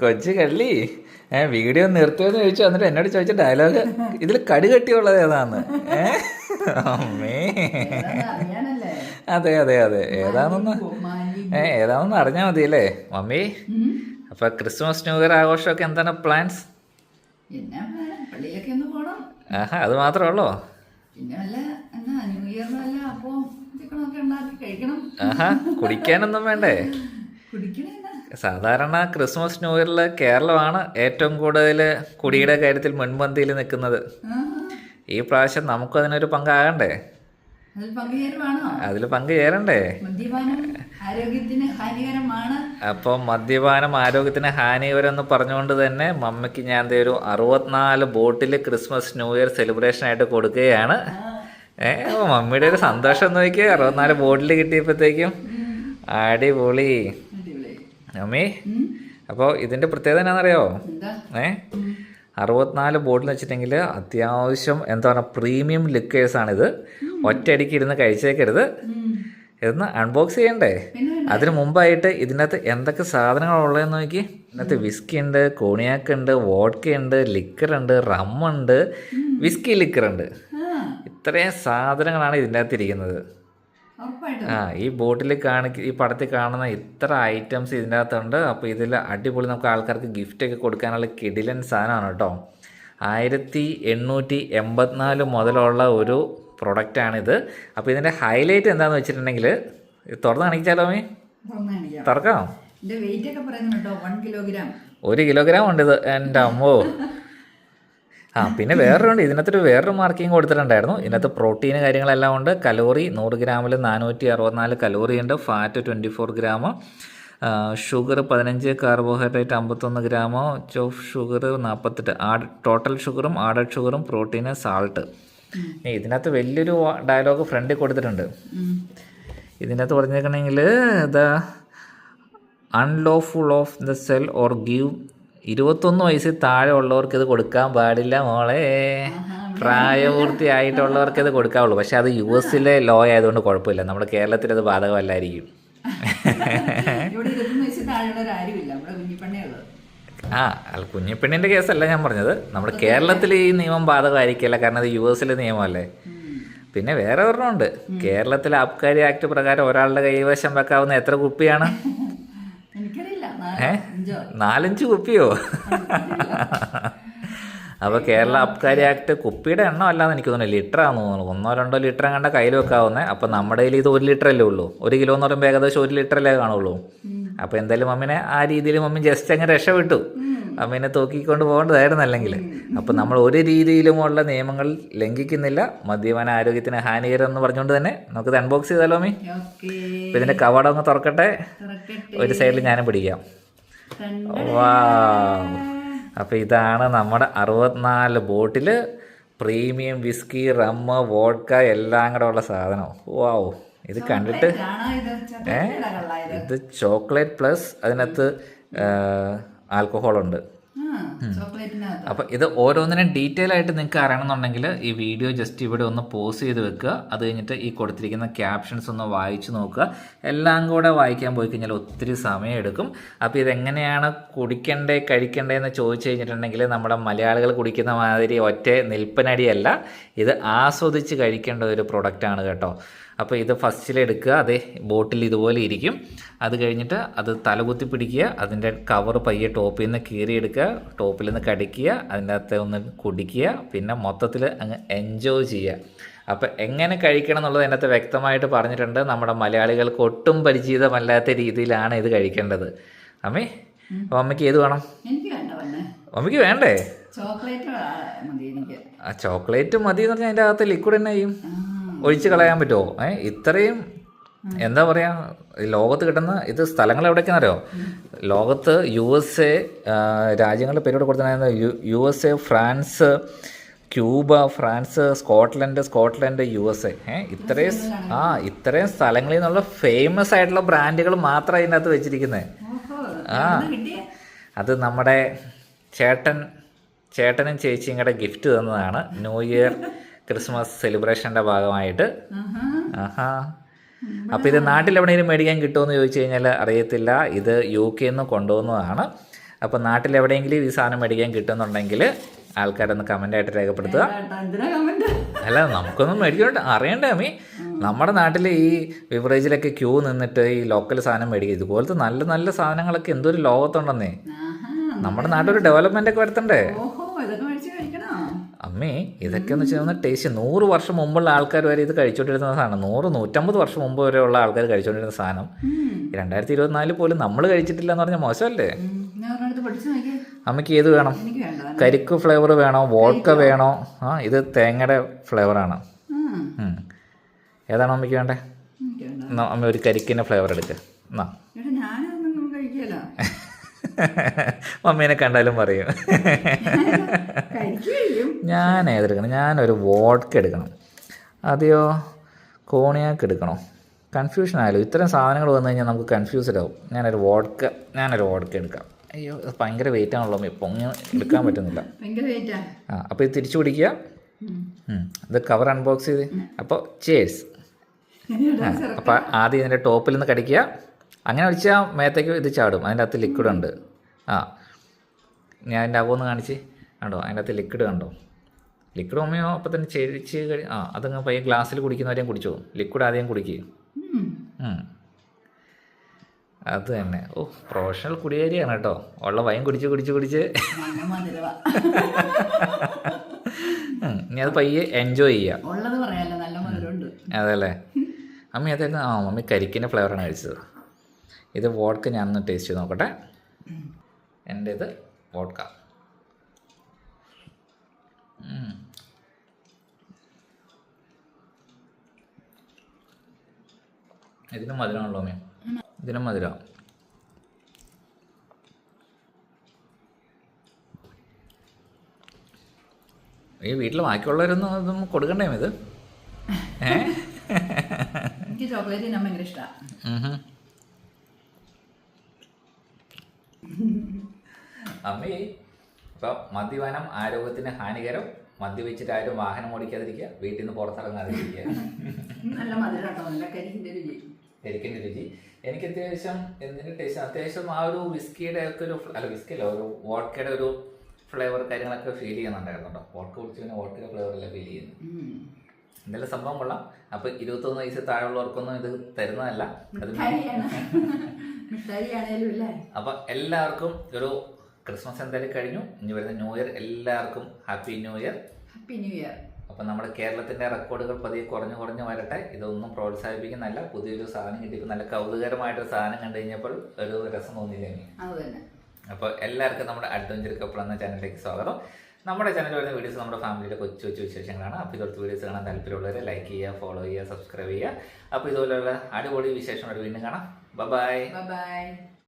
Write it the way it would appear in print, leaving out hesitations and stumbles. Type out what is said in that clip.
കൊച്ചു കള്ളി വീഡിയോ നിർത്തുമെന്ന് ചോദിച്ചു. എന്നിട്ട് എന്നോട് ചോദിച്ച ഡയലോഗ് ഇതിൽ കടി കെട്ടിയുള്ളത് ഏതാന്ന്. അമ്മേ അതെ അതെ അതെ ഏതാണെന്ന് അറിഞ്ഞാൽ മതിയല്ലേ മമ്മി. അപ്പൊ ക്രിസ്മസ് ന്യൂ ഇയർ ആഘോഷമൊക്കെ എന്താണ് പ്ലാൻസ്? ആഹാ, അത് മാത്രമേ ഉള്ളോ? ആഹാ, കുടിക്കാനൊന്നും വേണ്ടേ? സാധാരണ ക്രിസ്മസ് ന്യൂ ഇയറിൽ കേരളമാണ് ഏറ്റവും കൂടുതൽ കുടിയുടെ കാര്യത്തിൽ മുൻപന്തിയിൽ നിൽക്കുന്നത്. ഈ പ്രാവശ്യം നമുക്കും അതിനൊരു പങ്കാകണ്ടേ? അതിൽ പങ്കുചേരണ്ടേ? അപ്പോൾ മദ്യപാനം ആരോഗ്യത്തിന് ഹാനികരം എന്ന് പറഞ്ഞുകൊണ്ട് തന്നെ മമ്മിക്ക് ഞാൻ ഒരു 64 ബോട്ടിൽ ക്രിസ്മസ് ന്യൂ ഇയർ സെലിബ്രേഷൻ ആയിട്ട് കൊടുക്കുകയാണ്. മമ്മിയുടെ ഒരു സന്തോഷം നോക്കിയാൽ 64 ബോട്ടിൽ കിട്ടിയപ്പോഴത്തേക്കും അടിപൊളി മമ്മി. അപ്പോൾ ഇതിൻ്റെ പ്രത്യേകത എന്നാണെന്നറിയോ? 64 ബോട്ടിൽ വെച്ചിട്ടുണ്ടെങ്കിൽ അത്യാവശ്യം എന്താ പറയുക പ്രീമിയം ലിക്കേഴ്സാണിത്. ഒറ്റയടിക്ക് ഇരുന്ന് കഴിച്ചേക്കരുത്, ഇതൊന്ന് അൺബോക്സ് ചെയ്യണ്ടേ? അതിന് മുമ്പായിട്ട് ഇതിനകത്ത് എന്തൊക്കെ സാധനങ്ങളുള്ളതെന്ന് നോക്കി. ഇതിനകത്ത് വിസ്കി ഉണ്ട്, കോണിയാക്ക് ഉണ്ട്, വോഡ്ക ഉണ്ട്, ലിക്കറുണ്ട്, റമ്മുണ്ട്, വിസ്കി ലിക്കറുണ്ട്. ഇത്രയും സാധനങ്ങളാണ് ഇതിൻ്റെ അകത്ത് ഇരിക്കുന്നത്. ഈ ബോട്ടിൽ ഈ പടത്തിൽ കാണുന്ന ഇത്ര ഐറ്റംസ് ഇതിൻ്റെ അകത്തുണ്ട്. അപ്പോൾ ഇതിൽ അടിപൊളി നമുക്ക് ആൾക്കാർക്ക് ഗിഫ്റ്റൊക്കെ കൊടുക്കാനുള്ള കിടിലൻ സാധനമാണ് കേട്ടോ. 1884 മുതലുള്ള ഒരു പ്രൊഡക്റ്റാണിത്. അപ്പോൾ ഇതിൻ്റെ ഹൈലൈറ്റ് എന്താണെന്ന് വെച്ചിട്ടുണ്ടെങ്കിൽ തുറന്ന് കാണിച്ചാലോ മീ? തുറക്കാം. 1 കിലോഗ്രാം ഉണ്ട് ഇത്. എൻ്റെ അമ്മോ. പിന്നെ വേറൊരു ഇതിനകത്തൊരു വേറൊരു മാർക്കിങ് കൊടുത്തിട്ടുണ്ടായിരുന്നു. ഇതിനകത്ത് പ്രോട്ടീൻ കാര്യങ്ങളെല്ലാം ഉണ്ട്. കലോറി 100 ഗ്രാമിൽ 464 കലോറി ഉണ്ട്. Fat 24 gram, sugar 15, carbohydrate 51 gram, of sugar 48, total ഷുഗറും ആഡഡ് ഷുഗറും പ്രോട്ടീന് സാൾട്ട്. ഇതിനകത്ത് വലിയൊരു ഡയലോഗ് ഫ്രണ്ടിൽ കൊടുത്തിട്ടുണ്ട്. ഇതിനകത്ത് പറഞ്ഞേക്കണമെങ്കിൽ unlawful of the sell or give 21 വയസ്സിൽ താഴെ ഉള്ളവർക്ക് ഇത് കൊടുക്കാൻ പാടില്ല മോളെ. പ്രായപൂർത്തിയായിട്ടുള്ളവർക്ക് ഇത് കൊടുക്കാവുള്ളൂ. പക്ഷെ അത് US ലോ ആയതുകൊണ്ട് കുഴപ്പമില്ല. നമ്മുടെ കേരളത്തിൽ അത് ബാധകമല്ലായിരിക്കും. കുഞ്ഞിപ്പെണ്ണിൻ്റെ കേസല്ല ഞാൻ പറഞ്ഞത്. നമ്മുടെ കേരളത്തിൽ ഈ നിയമം ബാധകമായിരിക്കില്ല, കാരണം അത് US നിയമമല്ലേ. പിന്നെ വേറെ ഒരെണ്ണമുണ്ട്. കേരളത്തിലെ ആബ്കാരി ആക്ട് പ്രകാരം ഒരാളുടെ കൈവശം വെക്കാവുന്ന എത്ര കുപ്പിയാണ്? 4-5 കുപ്പിയോ? അപ്പോൾ കേരള അബ്കാരി ആക്ട് കുപ്പിയുടെ എണ്ണം അല്ലാന്ന് എനിക്ക് തോന്നുന്നു, ലിറ്ററാന്ന് തോന്നുന്നു. 1-2 ലിറ്റർ കണ്ട കയ്യിൽ വെക്കാവുന്നത്. അപ്പോൾ നമ്മുടെ കയ്യിൽ ഇത് 1 ലിറ്റർ അല്ലേ ഉള്ളൂ. 1 കിലോ എന്ന് പറയുമ്പോൾ ഏകദേശം 1 ലിറ്ററല്ലേ കാണുള്ളൂ. അപ്പോൾ എന്തായാലും മമ്മിനെ ആ രീതിയിൽ മമ്മി ജസ്റ്റ് അങ്ങ് രക്ഷപ്പെട്ടു. അമ്മീനെ തൂക്കിക്കൊണ്ട് പോകേണ്ടതായിരുന്നു അല്ലെങ്കിൽ. അപ്പം നമ്മൾ ഒരു രീതിയിലുമുള്ള നിയമങ്ങൾ ലംഘിക്കുന്നില്ല. മദ്യപാന ആരോഗ്യത്തിന് ഹാനികരം എന്ന് പറഞ്ഞുകൊണ്ട് തന്നെ നമുക്കിത് അൺബോക്സ് ചെയ്താലോ അമ്മി? അപ്പം ഇതിൻ്റെ കവാടം ഒന്ന് തുറക്കട്ടെ. ഒരു സൈഡിൽ ഞാനും പിടിക്കാം. വാ, അപ്പോൾ ഇതാണ് നമ്മുടെ 64 ബോട്ടിൽ പ്രീമിയം വിസ്കി, റമ്മ്, വോഡ്ക എല്ലാം കൂടെ ഉള്ള സാധനം. വാവ്, ഇത് കണ്ടിട്ട് ഇത് ചോക്ലേറ്റ് പ്ലസ് അതിനകത്ത് ആൽക്കഹോളുണ്ട്. അപ്പോൾ ഇത് ഓരോന്നിനും ഡീറ്റെയിൽ ആയിട്ട് നിങ്ങൾക്ക് അറിയണമെന്നുണ്ടെങ്കിൽ ഈ വീഡിയോ ജസ്റ്റ് ഇവിടെ ഒന്ന് പോസ് ചെയ്ത് വെക്കുക. അത് കഴിഞ്ഞിട്ട് ഈ കൊടുത്തിരിക്കുന്ന ക്യാപ്ഷൻസ് ഒന്ന് വായിച്ച് നോക്കുക. എല്ലാം കൂടെ വായിക്കാൻ പോയി കഴിഞ്ഞാൽ ഒത്തിരി സമയമെടുക്കും. അപ്പോൾ ഇതെങ്ങനെയാണ് കുടിക്കണ്ടേ കഴിക്കണ്ടേ ചോദിച്ചു കഴിഞ്ഞിട്ടുണ്ടെങ്കിൽ നമ്മുടെ മലയാളികൾ കുടിക്കുന്ന മാതിരി ഒറ്റ നിൽപ്പനടിയല്ല, ഇത് ആസ്വദിച്ച് കഴിക്കേണ്ട ഒരു പ്രൊഡക്റ്റാണ് കേട്ടോ. അപ്പോൾ ഇത് ഫസ്റ്റിലെടുക്കുക. അതേ ബോട്ടിൽ ഇതുപോലെ ഇരിക്കും. അത് കഴിഞ്ഞിട്ട് അത് തലകുത്തി പിടിക്കുക. അതിൻ്റെ കവർ പയ്യെ ടോപ്പിൽ നിന്ന് കീറിയെടുക്കുക, ടോപ്പിൽ നിന്ന് കടിക്കുക, അതിൻ്റെ അകത്ത് ഒന്ന് കുടിക്കുക, പിന്നെ മൊത്തത്തിൽ അങ്ങ് എൻജോയ് ചെയ്യുക. അപ്പോൾ എങ്ങനെ കഴിക്കണം എന്നുള്ളത് അതിനകത്ത് വ്യക്തമായിട്ട് പറഞ്ഞിട്ടുണ്ട്. നമ്മുടെ മലയാളികൾക്ക് ഒട്ടും പരിചിതമല്ലാത്ത രീതിയിലാണ് ഇത് കഴിക്കേണ്ടത്. അമ്മേ, അപ്പോൾ അമ്മയ്ക്ക് ഏത് വേണം? അമ്മയ്ക്ക് വേണ്ടേ? ചോക്ലേറ്റ് മതി എന്ന് പറഞ്ഞാൽ അതിൻ്റെ അകത്ത് ലിക്വിഡ് തന്നെ ചെയ്യും, ഒഴിച്ച് കളയാൻ പറ്റുമോ? ഇത്രയും എന്താ പറയുക, ലോകത്ത് കിട്ടുന്ന ഇത് സ്ഥലങ്ങൾ എവിടേക്കാണെന്നറിയോ? ലോകത്ത് USA രാജ്യങ്ങളുടെ പേരോട് കൊടുത്തിട്ടുണ്ടായിരുന്നത് USA, France, Cuba, France, Scotland, USA. ഇത്രയും സ്ഥലങ്ങളിൽ നിന്നുള്ള ഫേമസ് ആയിട്ടുള്ള ബ്രാൻഡുകൾ മാത്രമാണ് ഇതിനകത്ത് വെച്ചിരിക്കുന്നത്. അത് നമ്മുടെ ചേട്ടനും ചേച്ചിയും കൂടെ ഗിഫ്റ്റ് തന്നതാണ് ന്യൂ ഇയർ ക്രിസ്മസ് സെലിബ്രേഷൻ്റെ ഭാഗമായിട്ട്. അപ്പോൾ ഇത് നാട്ടിലെവിടെയെങ്കിലും മേടിക്കാൻ കിട്ടുമെന്ന് ചോദിച്ചു കഴിഞ്ഞാൽ അറിയത്തില്ല. ഇത് UK നിന്ന് കൊണ്ടുവന്നതാണ്. അപ്പോൾ നാട്ടിലെവിടെയെങ്കിലും ഈ സാധനം മേടിക്കാൻ കിട്ടുമെന്നുണ്ടെങ്കിൽ ആൾക്കാരൊന്ന് കമൻ്റായിട്ട് രേഖപ്പെടുത്തുക. അല്ല, നമുക്കൊന്നും മേടിക്കണ്ട അറിയണ്ടേ അമ്മി. നമ്മുടെ നാട്ടിൽ ഈ ബിവറേജിലൊക്കെ ക്യൂ നിന്നിട്ട് ഈ ലോക്കൽ സാധനം മേടിക്കുക. ഇതുപോലത്തെ നല്ല നല്ല സാധനങ്ങളൊക്കെ എന്തൊരു ലോകത്തുണ്ടെന്നേ. നമ്മുടെ നാട്ടിലൊരു ഡെവലപ്മെൻ്റ് ഒക്കെ വരുത്തണ്ടേ അമ്മേ. ഇതൊക്കെ എന്ന് വെച്ചാൽ ടേസ്റ്റ് 100 വർഷം മുമ്പുള്ള ആൾക്കാർ വരെ ഇത് കഴിച്ചുകൊണ്ടിരുന്ന സാധനം. 100-150 വർഷം മുമ്പ് വരെയുള്ള ആൾക്കാർ കഴിച്ചുകൊണ്ടിരുന്ന സാധനം 2024 പോലും നമ്മൾ കഴിച്ചിട്ടില്ല എന്ന് പറഞ്ഞാൽ മോശമല്ലേ? അമ്മയ്ക്ക് ഏത് വേണം? കരിക്ക് ഫ്ലേവർ വേണോ, വോഡ്ക വേണോ? ഇത് തേങ്ങയുടെ ഫ്ലേവറാണ്. ഏതാണോ അമ്മയ്ക്ക് വേണ്ടേ? അമ്മ ഒരു കരിക്കിൻ്റെ ഫ്ലേവർ എടുക്കുക. എന്നാ മമ്മീനെ കണ്ടാലും പറയും. ഞാൻ ഏതെടുക്കണം? ഞാനൊരു വോഡ്ക എടുക്കണം. അതെയോ കോണിയാക്ക് എടുക്കണോ? കൺഫ്യൂഷൻ ആയാലും ഇത്തരം സാധനങ്ങൾ വന്നു കഴിഞ്ഞാൽ നമുക്ക് കൺഫ്യൂസ്ഡ് ആവും. ഞാനൊരു വോഡ്ക എടുക്കാം. അയ്യോ ഭയങ്കര വെയിറ്റ് ആണല്ലോ ഇപ്പോൾ, ഇങ്ങനെ എടുക്കാൻ പറ്റുന്നില്ല. അപ്പോൾ ഇത് തിരിച്ചു പിടിക്കുക. ഇത് കവർ അൺബോക്സ് ചെയ്ത്. അപ്പോൾ ചേഴ്സ്. അപ്പോൾ ആദ്യം ഇതിൻ്റെ ടോപ്പിൽ നിന്ന് കടിക്കുക. അങ്ങനെ വെച്ചാൽ മേത്തേക്ക് ഇത് ചാടും. അതിൻ്റെ അകത്ത് ലിക്വിഡ് ഉണ്ട്. ഞാൻ അതിൻ്റെ അകമൊന്ന് കാണിച്ച് കണ്ടോ? അതിൻ്റെ അകത്ത് ലിക്വിഡ് കണ്ടോ? ലിക്വിഡ് അമ്മയോ അപ്പം തന്നെ ചെരിച്ച് അതങ്ങ് പയ്യെ ഗ്ലാസ്സിൽ കുടിക്കുന്നവരെയും കുടിച്ചോ. ലിക്വിഡ് ആദ്യം കുടിക്കുക. അത് തന്നെ. പ്രൊഫഷണൽ കുടിയേരിയാണ് കേട്ടോ. ഉള്ള വൈൻ കുടിച്ച് ഇനി അത് പയ്യെ എൻജോയ് ചെയ്യാം. അതല്ലേ അമ്മി? അതായിരുന്നു. മമ്മി കരിക്കിൻ്റെ ഫ്ലേവറാണ് കഴിച്ചത്. ഇത് വോഡ്ക ഞാനൊന്ന് ടേസ്റ്റ് ചെയ്ത് നോക്കട്ടെ. എൻ്റെ ഇത് വോഡ്ക. ഇതിനും മധുരമാണല്ലോ അമ്മ. ഇതിനും മധുരം. ഈ വീട്ടിൽ ബാക്കിയുള്ളവരൊന്നും ഇതൊന്നും കൊടുക്കണ്ടേ ഇത്? എനിക്ക് ചോക്ലേറ്റ് ഞാൻ ഭയങ്കര ഇഷ്ടമാണ്. അമ്മേ, ഇപ്പം മദ്യപാനം ആരോഗ്യത്തിന് ഹാനികരം. മദ്യപിച്ചിട്ട് ആരും വാഹനം ഓടിക്കാതിരിക്കുക, വീട്ടിൽ നിന്ന് പുറത്തിറങ്ങാതിരിക്കുക. നല്ല മധുരം കേട്ടോ, നല്ല കരിക്കിൻ്റെ രുചി. എനിക്ക് അത്യാവശ്യം എന്തിൻ്റെ ടേസ്റ്റ്, അത്യാവശ്യം ആ ഒരു വിസ്കിയുടെ ഒക്കെ ഒരു വോഡ്കയുടെ ഒരു ഫ്ലേവർ കാര്യങ്ങളൊക്കെ ഫീൽ ചെയ്യുന്നുണ്ടായിരുന്നു കേട്ടോ. വോഡ്ക കുടിച്ച് പിന്നെ വോഡ്കയുടെ ഫ്ലേവറെല്ലാം ഫീൽ ചെയ്യുന്നു. എന്തെല്ലാം സംഭവം കൊള്ളാം. അപ്പോൾ 21 വയസ്സ് താഴെയുള്ളവർക്കൊന്നും ഇത് തരുന്നതല്ല. അപ്പോൾ എല്ലാവർക്കും ഒരു ക്രിസ്മസ് എന്തായാലും കഴിഞ്ഞു. ഇനി വരുന്ന ന്യൂ ഇയർ എല്ലാവർക്കും ഹാപ്പി ന്യൂ ഇയർ. അപ്പം നമ്മുടെ കേരളത്തിൻ്റെ റെക്കോർഡുകൾ പതിയെ കുറഞ്ഞു വരട്ടെ. ഇതൊന്നും പ്രോത്സാഹിപ്പിക്കുന്നല്ല. പുതിയൊരു സാധനം കിട്ടിയപ്പോൾ നല്ല കൗതുകരമായിട്ടൊരു സാധനം കണ്ടു കഴിഞ്ഞപ്പോൾ ഒരു രസം തോന്നിയില്ലേ? അപ്പോൾ എല്ലാവർക്കും നമ്മുടെ അഡ്വഞ്ചർ കപ്പിൾ എന്ന ചാനലിലേക്ക് സ്വാഗതം. നമ്മുടെ ചാനലിൽ വരുന്ന വീഡിയോസ് നമ്മുടെ ഫാമിലിയുടെ കൊച്ചു വിശേഷങ്ങളാണ്. അപ്പോൾ ഇതുപോലത്തെ വീഡിയോസ് കാണാൻ താല്പര്യമുള്ളവരെ ലൈക്ക് ചെയ്യുക, ഫോളോ ചെയ്യുക, സബ്സ്ക്രൈബ് ചെയ്യുക. അപ്പോൾ ഇതുപോലെയുള്ള അടിപൊളി വിശേഷങ്ങളോട് വീണ്ടും കാണാം. ബൈ.